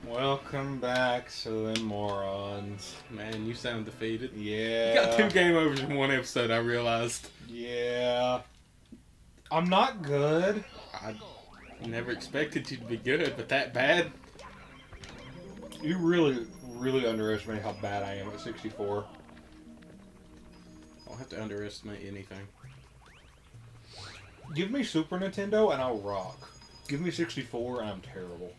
Welcome back, silly morons. Man, you sound defeated. Yeah. You got 2 game overs in one episode, I realized. Yeah. I'm not good. I never expected you to be good, but that bad? You really, really underestimate how bad I am at 64. I don't have to underestimate anything. Give me Super Nintendo and I'll rock. Give me 64 and I'm terrible.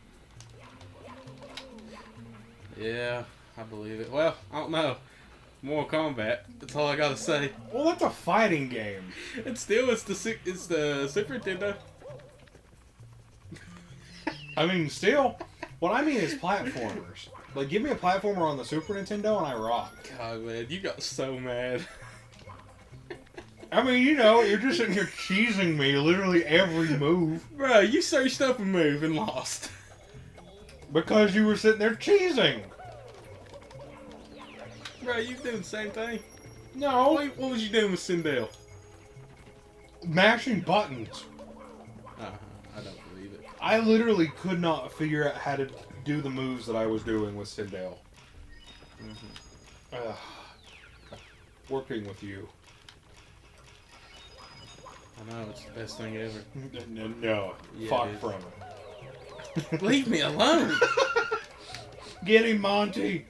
Yeah, I believe it. Well, I don't know. Mortal Kombat. That's all I gotta say. Well, that's a fighting game. It's the Super Nintendo. I mean, still. What I mean is platformers. Like, give me a platformer on the Super Nintendo and I rock. God, man, you got so mad. I mean, you know, you're just sitting here cheesing me literally every move. Bro, you searched up a move and lost. Because you were sitting there cheesing. Bro, you doing the same thing? No. What was you doing with Sindel? Mashing buttons. I don't believe it. I literally could not figure out how to do the moves that I was doing with Sindel. Working with you. I know, it's the best thing ever. No. Yeah, Fuck it is. from it. Leave me alone! Get him, Monty!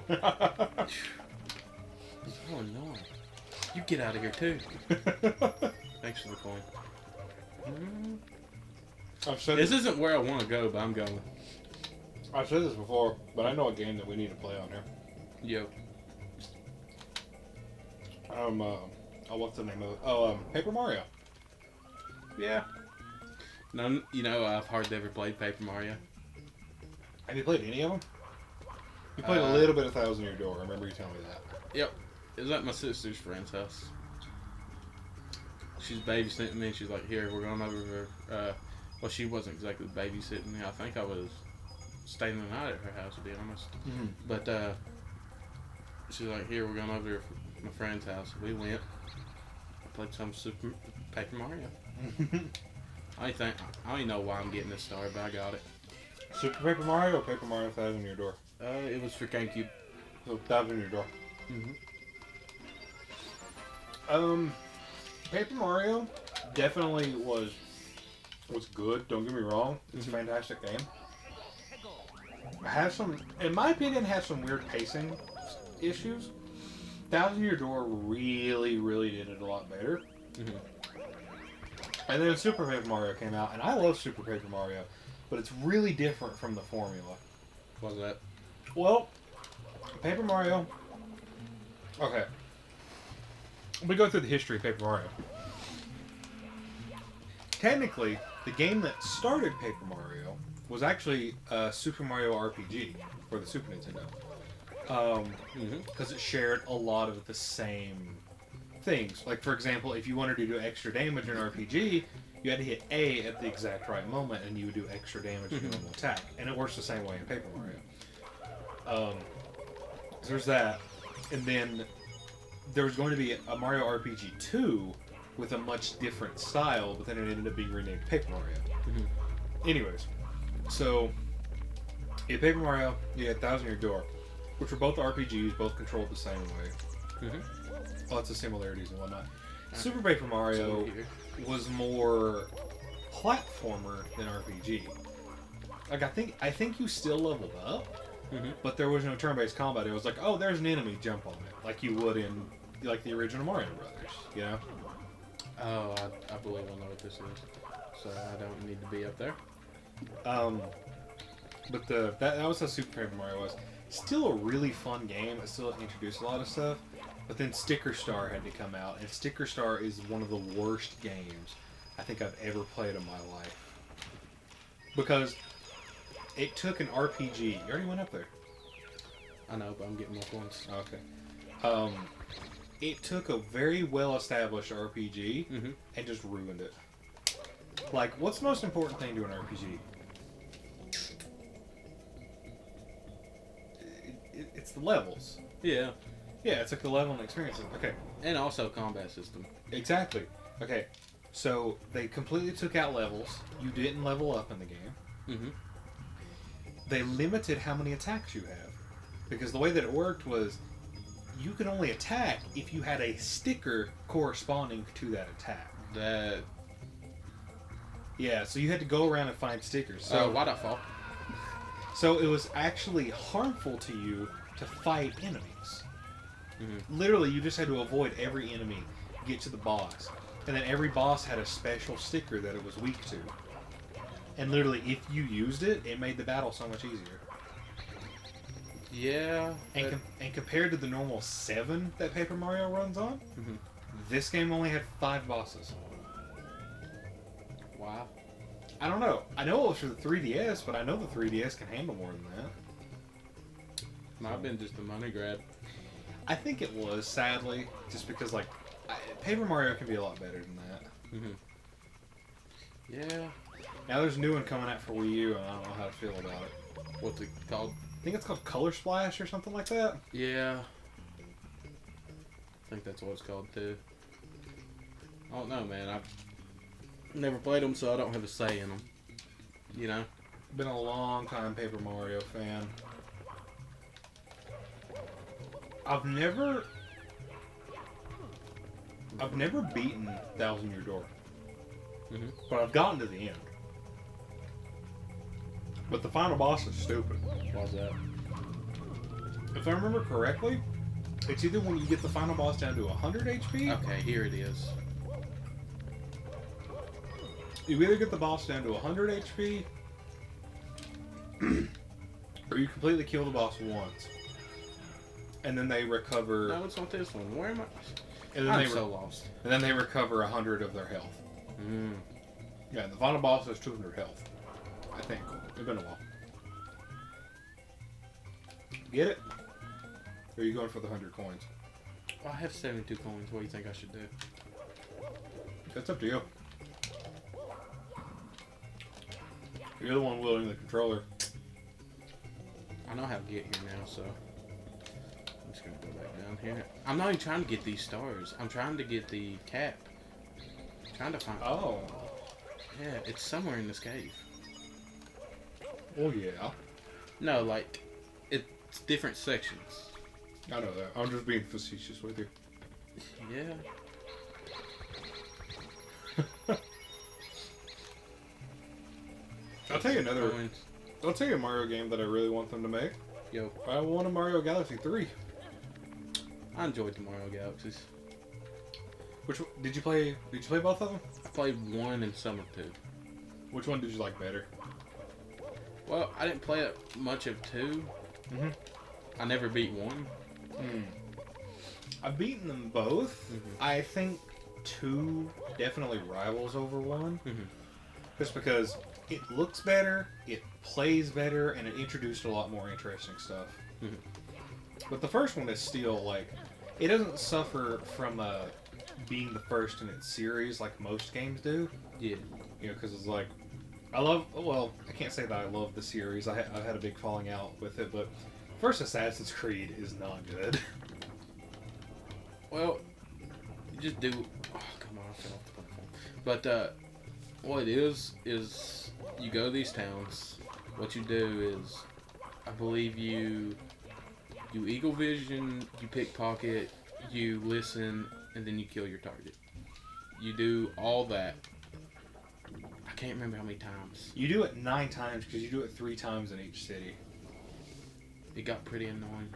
He's so annoying. You get out of here too. Thanks for the coin. I've said This isn't where I want to go, but I'm going. I've said this before, but I know a game that we need to play on here. Yo. What's the name of it? Oh, Paper Mario. Yeah. None. You know, I've hardly ever played Paper Mario. Have you played any of them? You played a little bit of Thousand Year Door. I remember you telling me that. Yep. It was at my sister's friend's house. She's babysitting me. She's like, "Here, we're going over." Well, she wasn't exactly babysitting me. I think I was staying the night at her house, to be honest. Mm-hmm. But she's like, "Here, we're going over to my friend's house." We went. I played some Super Paper Mario. I don't even know why I'm getting this started, but I got it. Super Paper Mario or Paper Mario Thousand Year Door? It was for GameCube. So Thousand Year Door. Paper Mario definitely was good. Don't get me wrong; it's a fantastic game. Has some, in my opinion, has some weird pacing issues. Thousand Year Door really, really did it a lot better. And then Super Paper Mario came out, and I love Super Paper Mario, but it's really different from the formula. What was that? Well, Paper Mario. Okay. We go through the history of Paper Mario. Technically, the game that started Paper Mario was actually Super Mario RPG for the Super Nintendo. Because it shared a lot of the same things. Like, for example, if you wanted to do extra damage in an RPG, you had to hit A at the exact right moment, and you would do extra damage to your normal attack. And it works the same way in Paper Mario. So there's that. And then there was going to be a Mario RPG 2 with a much different style, but then it ended up being renamed Paper Mario. Anyways, so in Paper Mario, you had Thousand Year Door, which were both RPGs, both controlled the same way. Lots of similarities and whatnot. Super Paper Mario was more platformer than RPG. Like, I think you still leveled up, but there was no turn-based combat. It was like, oh, there's an enemy, jump on it, like you would in like the original Mario Brothers, you know? Oh, I believe I know what this is. So I don't need to be up there. But that was how Super Paper Mario was. Still a really fun game. It still introduced a lot of stuff. But then Sticker Star had to come out, and Sticker Star is one of the worst games I think I've ever played in my life. Because it took an RPG. You already went up there. I know, but I'm getting more points. Okay. It took a very well-established RPG and just ruined it. Like, what's the most important thing to an RPG? It's the levels. Yeah. Yeah, it's like the level and experience. Okay. And also combat system. Exactly. Okay. So they completely took out levels. You didn't level up in the game. Mm-hmm. They limited how many attacks you have. Because the way that it worked was you could only attack if you had a sticker corresponding to that attack. That. Yeah, so you had to go around and find stickers. So Why'd I fall? So it was actually harmful to you to fight enemies. Mm-hmm. Literally, you just had to avoid every enemy, get to the boss. And then every boss had a special sticker that it was weak to. And literally, if you used it, it made the battle so much easier. Yeah. And compared to the normal 7 that Paper Mario runs on, Mm-hmm. this game only had 5 bosses. Wow. I don't know. I know it was for the 3DS, but I know the 3DS can handle more than that. Might have been just a money grab. I think it was, sadly, just because, like, Paper Mario can be a lot better than that. Mm-hmm. Yeah. Now there's a new one coming out for Wii U, and I don't know how to feel about it. What's it called? I think it's called Color Splash or something like that. Yeah. I think that's what it's called, too. I don't know, man. I've never played them, so I don't have a say in them. You know? Been a long time Paper Mario fan. I've never beaten Thousand Year Door. Mm-hmm. But I've gotten to the end. But the final boss is stupid. Why's that? If I remember correctly, it's either when you get the final boss down to 100 HP. Okay, here it is. You either get the boss down to 100 HP, or you completely kill the boss once. And then they recover... No, it's not this one. Where am I? And then I'm they so lost. And then they recover 100 of their health. Mm. Yeah, the final boss has 200 health. I think. It's been a while. Get it? Or are you going for the 100 coins? I have 72 coins. What do you think I should do? That's up to you. You're the one wielding the controller. I know how to get here now, so I'm just gonna go back down here. I'm not even trying to get these stars. I'm trying to get the cap. I'm trying to find. Oh. Yeah, it's somewhere in this cave. Oh, yeah. No, like it's different sections. I know that. I'm just being facetious with you. Yeah. I'll tell you another. Coins. I'll tell you a Mario game that I really want them to make. Yo, I want a Mario Galaxy 3. I enjoyed the Mario Galaxies. Which did you play? Did you play both of them? I played 1 and some of 2. Which one did you like better? Well, I didn't play much of 2. Mm-hmm. I never beat 1. I've beaten them both. Mm-hmm. I think 2 definitely rivals over 1. Mm-hmm. Just because it looks better, it plays better, and it introduced a lot more interesting stuff. Mm-hmm. But the first one is still, like, it doesn't suffer from being the first in its series like most games do. Yeah. You know, because it's like, I can't say that I love the series. I've had a big falling out with it, but first Assassin's Creed is not good. Well, you just do. Oh, come on, I fell off the platform. But what it is you go to these towns. What you do is, I believe you eagle vision, you pickpocket, you listen, and then you kill your target. You do all that. I can't remember how many times. You do it 9 times because you do it 3 times in each city. It got pretty annoying.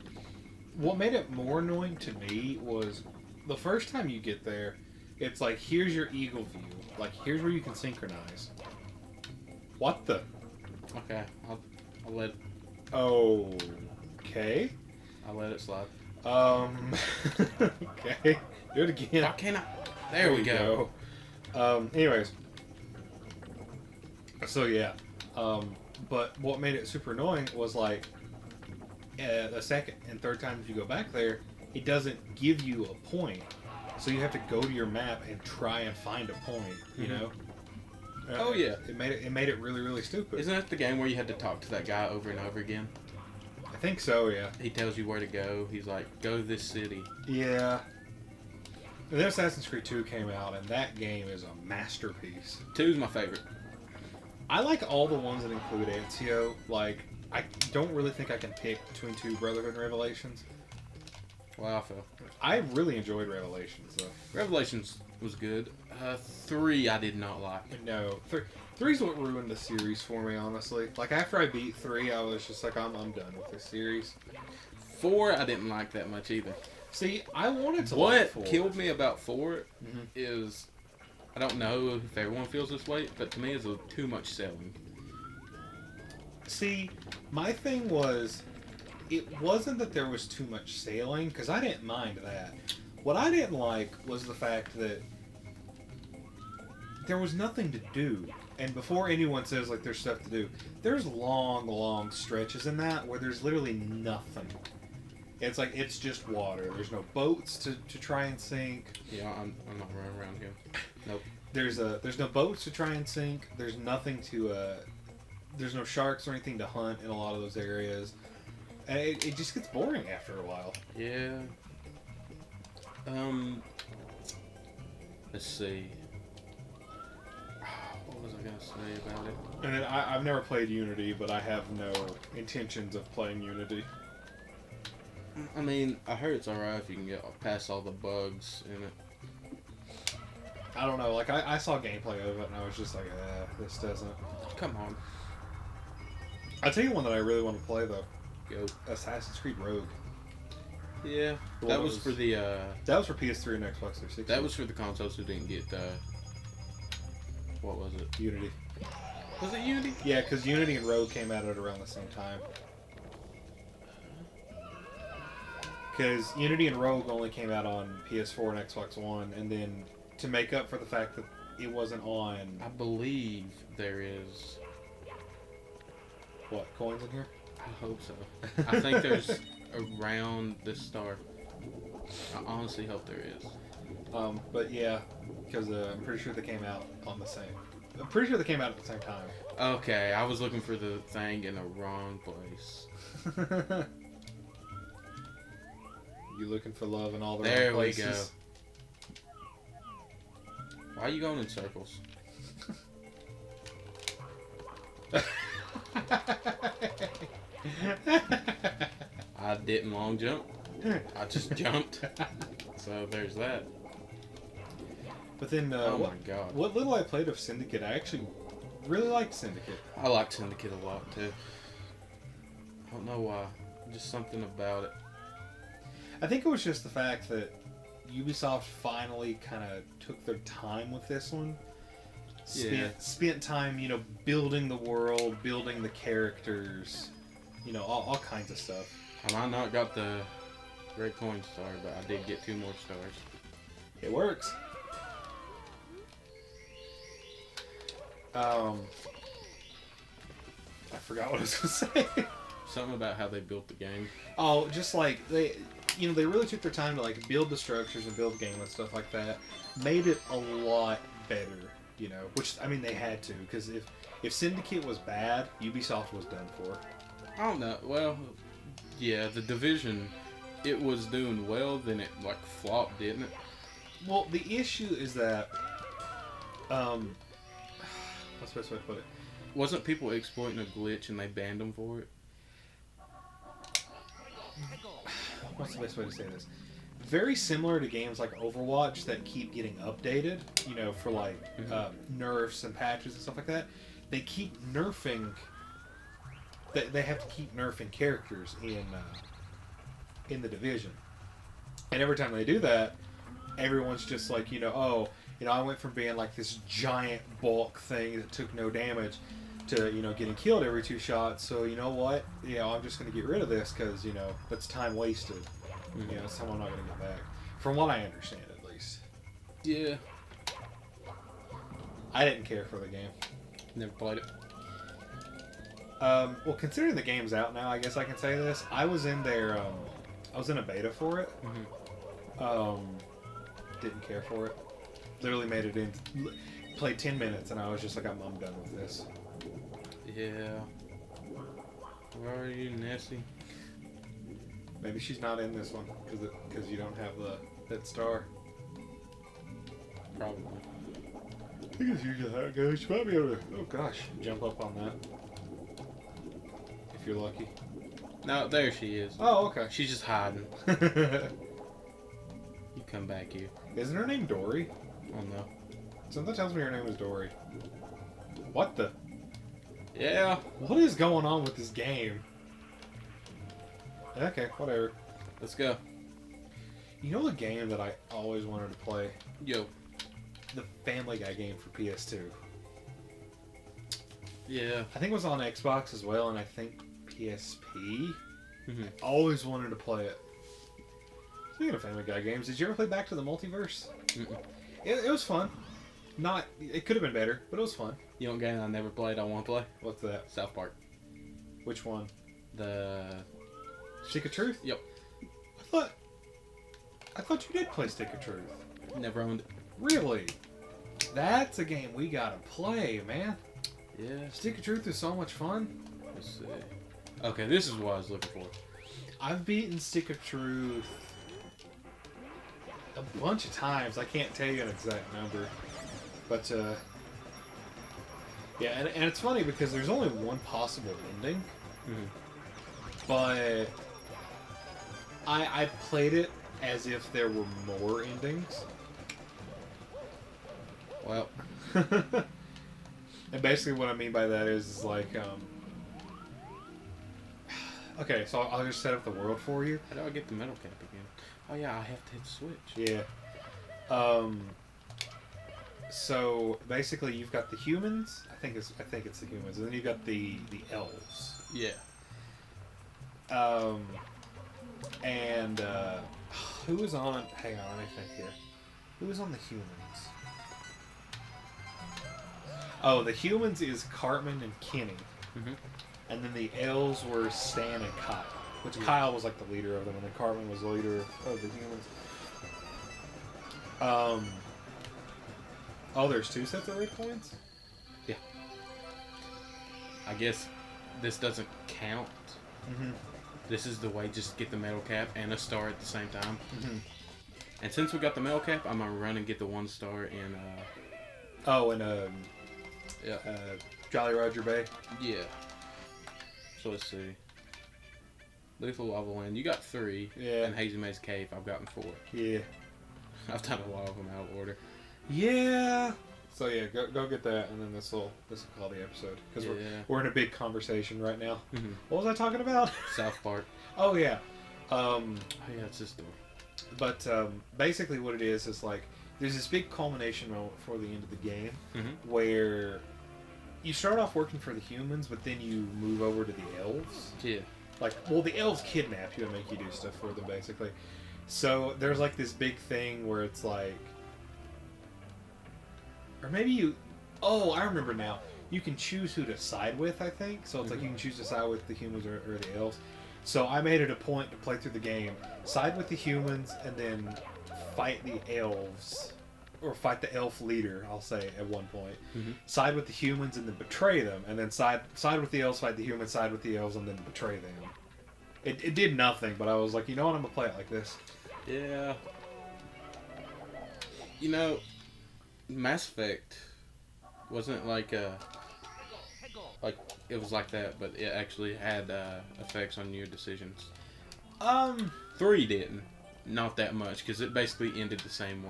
What made it more annoying to me was the first time you get there, it's like, here's your eagle view. Like, here's where you can synchronize. What the? Okay, I'll let it, Okay. I'll let it slide. Okay. Do it again. Why can't I? There we go. Anyways. So, yeah. But what made it super annoying was, like, the second and third times you go back there, it doesn't give you a point. So you have to go to your map and try and find a point, you know? Oh, yeah. It made it really, really stupid. Isn't that the game where you had to talk to that guy over and over again? I think so, yeah. He tells you where to go. He's like, go to this city. Yeah. And then Assassin's Creed 2 came out, and that game is a masterpiece. 2's my favorite. I like all the ones that include Ezio. Like, I don't really think I can pick between two Brotherhood and Revelations. Well, I feel. I really enjoyed Revelations, though. Revelations was good. 3 I did not like. No, three's what ruined the series for me, honestly. Like, after I beat 3, I was just like, I'm done with this series. 4 I didn't like that much either. See, I wanted to like 4. What killed me about 4 is, I don't know if everyone feels this way, but to me it's too much selling. See, my thing was, it wasn't that there was too much sailing, because I didn't mind that. What I didn't like was the fact that there was nothing to do. And before anyone says, like, there's stuff to do, there's long, long stretches in that where there's literally nothing. It's like, it's just water. There's no boats to try and sink. Yeah, I'm not running around here. Nope. There's no boats to try and sink. There's nothing to, there's no sharks or anything to hunt in a lot of those areas. And it just gets boring after a while. Yeah. Let's see. What was I gonna say about it? And then I've never played Unity, but I have no intentions of playing Unity. I mean, I heard it's alright if you can get past all the bugs in it. I don't know, like, I saw gameplay of it, and I was just like, this doesn't... Come on. I'll tell you one that I really want to play, though. Go. Assassin's Creed Rogue. Yeah, that was for the, That was for PS3 and Xbox 360. that was for the consoles who didn't get, what was it? Unity. Was it Unity? Yeah, because Unity and Rogue came out at around the same time. Because Unity and Rogue only came out on PS4 and Xbox One, and then to make up for the fact that it wasn't on... I believe there is... What, coins in here? I hope so. I think there's around this star. I honestly hope there is. But yeah, because I'm pretty sure they came out on the same... I'm pretty sure they came out at the same time. Okay, I was looking for the thing in the wrong place. You looking for love in all the There wrong we places. go. Why are you going in circles? I didn't long jump. I just jumped. So there's that. But then, Oh my god. what little I played of Syndicate, I actually really liked Syndicate. I like Syndicate a lot too. I don't know why. Just something about it. I think it was just the fact that Ubisoft finally kind of took their time with this one. Spent time, building the world, building the characters, all kinds of stuff. I might not got the red coin star, but I did get 2 more stars. It works. I forgot what I was going to say. Something about how they built the game. Oh, just like they really took their time to like build the structures and build the game and stuff like that. Made it a lot better, which I mean they had to, because if Syndicate was bad, Ubisoft was done for. I don't know. Well, yeah, the Division, it was doing well, then it like flopped, didn't it? Well, the issue is that what's the best way to put it? Wasn't people exploiting a glitch and they banned them for it? What's the best way to say this? Very similar to games like Overwatch that keep getting updated, for like nerfs and patches and stuff like that. They keep nerfing. They have to keep nerfing characters in the Division, and every time they do that, everyone's just like, I went from being like this giant bulk thing that took no damage to getting killed every 2 shots. So you know what? I'm just going to get rid of this because that's time wasted. It's time I'm not going to get back. From what I understand, at least. Yeah. I didn't care for the game. Never played it. Well, considering the game's out now, I guess I can say this. I was in there. I was in a beta for it. Didn't care for it. Literally made it in. Played 10 minutes, and I was just like, I'm done with this. Yeah. Where are you, Nessie? Maybe she's not in this one because you don't have that star. Probably. I think it's usually how it goes. You might be able to, oh gosh, jump up on that. If you're lucky. No, there she is. Oh, okay. She's just hiding. You come back here. Isn't her name Dory? Oh no. Something tells me her name is Dory. What the? Yeah. What is going on with this game? Okay, whatever. Let's go. You know the game that I always wanted to play? Yo. The Family Guy game for PS2. Yeah. I think it was on Xbox as well, and I think PSP. Mm-hmm. I always wanted to play it. Speaking of Family Guy games, did you ever play Back to the Multiverse? Mm-mm. It was fun. Not, it could have been better, but it was fun. You know what game I never played? I want to play. What's that? South Park. Which one? The Stick of Truth? Yep. I thought you did play Stick of Truth. Never owned it. Really? That's a game we gotta play, man. Yeah. Stick of Truth is so much fun. Let's see. Okay, this is what I was looking for. I've beaten Stick of Truth a bunch of times. I can't tell you an exact number. But, yeah, and it's funny because there's only one possible ending. Mm-hmm. But I played it as if there were more endings. Well. And basically what I mean by that is like, okay, so I'll just set up the world for you. How do I get the metal cap again? Oh yeah, I have to hit the switch. Yeah. So basically you've got the humans. I think it's the humans, and then you've got the elves. Yeah. And who was on? Hang on, let me think here. Who was on the humans? Oh, the humans is Cartman and Kenny. Mm-hmm. And then the elves were Stan and Kyle. Which Kyle was like the leader of them, and then Cartman was the leader of the humans. Oh, there's two sets of red coins? Yeah. I guess this doesn't count. Mm-hmm. This is the way just get the metal cap and a star at the same time. Mm-hmm. And since we got the metal cap, I'm gonna run and get the 1 star in yeah. Jolly Roger Bay. Yeah. So let's see. Lethal Lava Land. You got 3. Yeah. And Hazy Maze Cave. I've gotten 4. Yeah. I've done a lot of them out of order. Yeah. So yeah, go get that, and then this will call the episode because we're in a big conversation right now. Mm-hmm. What was I talking about? South Park. Oh yeah. Oh yeah, it's this door. But basically, what it is like there's this big culmination moment before the end of the game where you start off working for the humans, but then you move over to the elves. Yeah. Like, well, the elves kidnap you and make you do stuff for them, basically. So there's like this big thing where it's like, or maybe you, oh, I remember now. You can choose who to side with, I think. So it's like you can choose to side with the humans or the elves. So I made it a point to play through the game, side with the humans, and then fight the elves, or fight the elf leader, I'll say, at one point. Side with the humans and then betray them, and then side with the elves, fight the humans, side with the elves, and then betray them. It did nothing, but I was like, you know what, I'm going to play it like this. Yeah. You know, Mass Effect wasn't like it was like that, but it actually had effects on your decisions. 3 didn't, not that much, because it basically ended the same way,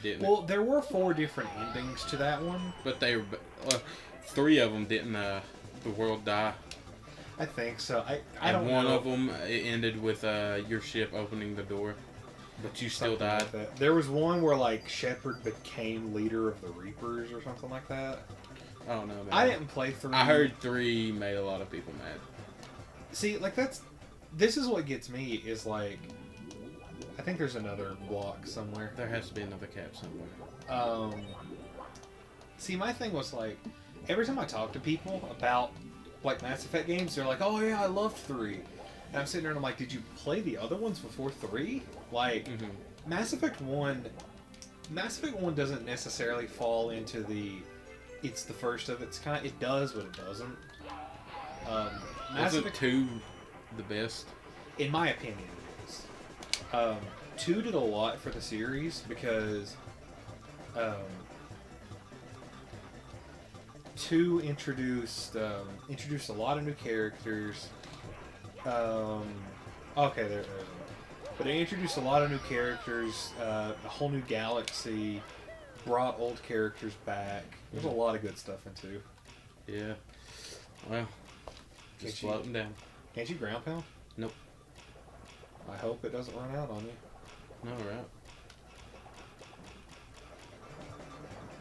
didn't it? Well, there were 4 different endings to that one, but they were 3 of them didn't. The world die. I think so. I And don't one know. of them it ended with your ship opening the door, but you still Something died. like that. There was one where like Shepard became leader of the Reapers or something like that. I don't know, man. I didn't play 3. I heard 3 made a lot of people mad. See, like this is what gets me is like, I think there's another block somewhere. There has to be another cap somewhere. See, my thing was like, every time I talk to people about like Mass Effect games, they're like, "Oh yeah, I loved 3," and I'm sitting there and I'm like, "Did you play the other ones before 3?" Like, Mass Effect 1 doesn't necessarily fall into it's the first of its kind. It does, but it doesn't. Mass Wasn't Effect 2 the best? in my opinion, it is. 2 did a lot for the series because 2 introduced a lot of new characters. Okay, there. But it introduced a lot of new characters, a whole new galaxy, brought old characters back. There's a lot of good stuff in 2. Yeah. Well, just floating down. Can't you ground pound? Nope. I hope it doesn't run out on you. No, right.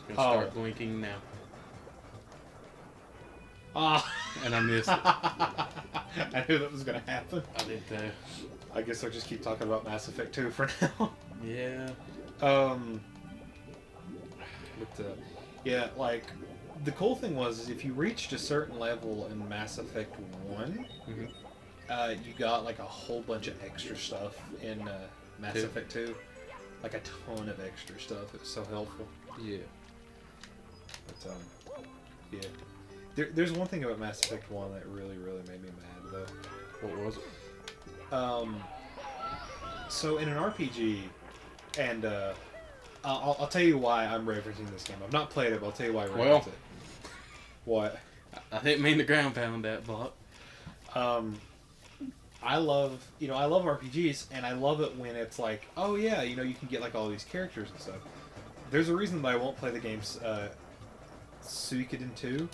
It's gonna start blinking now. Ah. And I missed it. I knew that was going to happen. I did too. I guess I'll just keep talking about Mass Effect 2 for now. Yeah. Yeah, like, the cool thing was is if you reached a certain level in Mass Effect 1, you got, like, a whole bunch of extra stuff in Mass Effect 2. Like, a ton of extra stuff. It was so helpful. Yeah. But, yeah. There's one thing about Mass Effect 1 that really, really made me mad, though. What was it? So in an RPG, and I'll tell you why I'm referencing this game. I've not played it, but I'll tell you why I reference it. What? I didn't mean to ground pound that, but I love RPGs, and I love it when it's like, oh yeah, you can get like all these characters and stuff. There's a reason that I won't play the games Suikoden 2.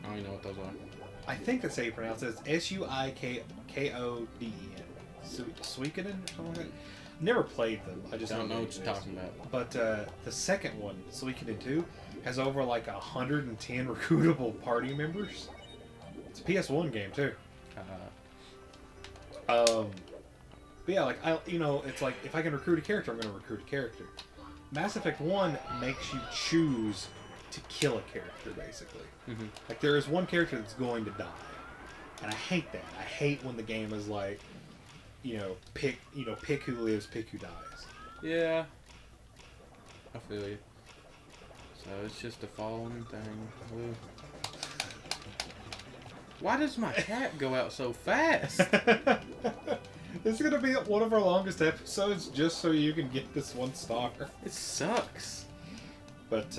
I don't even know what those are. I think that's how you pronounce it. It's Suikoden. Suikoden or something like that. Never played them. I just don't know what you're talking about. But the second one, Suikoden 2, has over like 110 recruitable party members. It's a PS1 game too. But yeah, like it's like if I can recruit a character, I'm going to recruit a character. Mass Effect 1 makes you choose to kill a character, basically. Like there is one character that's going to die, and I hate that. I hate when the game is like, pick who lives, pick who dies. Yeah, I feel you. So it's just a falling thing. Ooh. Why does my cat go out so fast? This is gonna be one of our longest episodes, just so you can get this 1 star. It sucks. But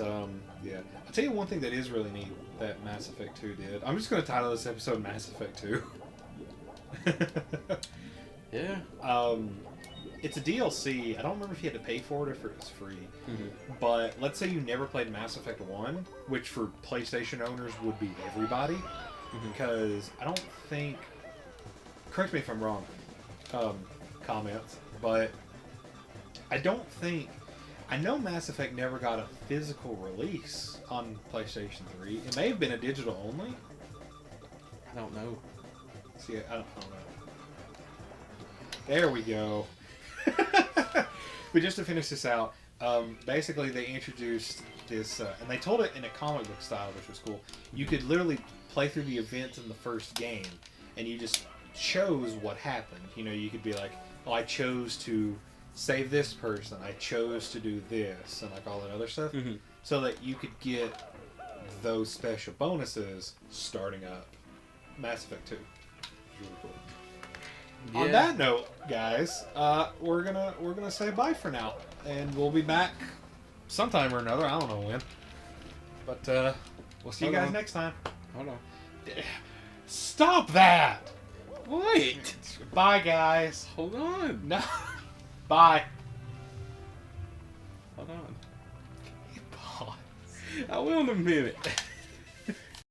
yeah, I'll tell you one thing that is really neat that Mass Effect 2 did. I'm just gonna title this episode Mass Effect 2. Yeah. It's a DLC. I don't remember if you had to pay for it or if it was free. But let's say you never played Mass Effect 1, which for PlayStation owners would be everybody. Because I don't think... Correct me if I'm wrong. Comments. But I don't think... I know Mass Effect never got a physical release on PlayStation 3. It may have been a digital only. I don't know. See, I don't know. There we go. But just to finish this out, basically they introduced this, and they told it in a comic book style, which was cool. You could literally play through the events in the first game, and you just chose what happened. You could be like, oh, I chose to save this person, I chose to do this, and like all that other stuff, so that you could get those special bonuses starting up Mass Effect 2. Really cool. Yeah. On that note, guys, we're gonna say bye for now, and we'll be back sometime or another. I don't know when, but we'll see you guys next time. Hold on. Stop that! Wait. Bye, guys. Hold on. No. Bye. Hold on. Pause. I will in a minute.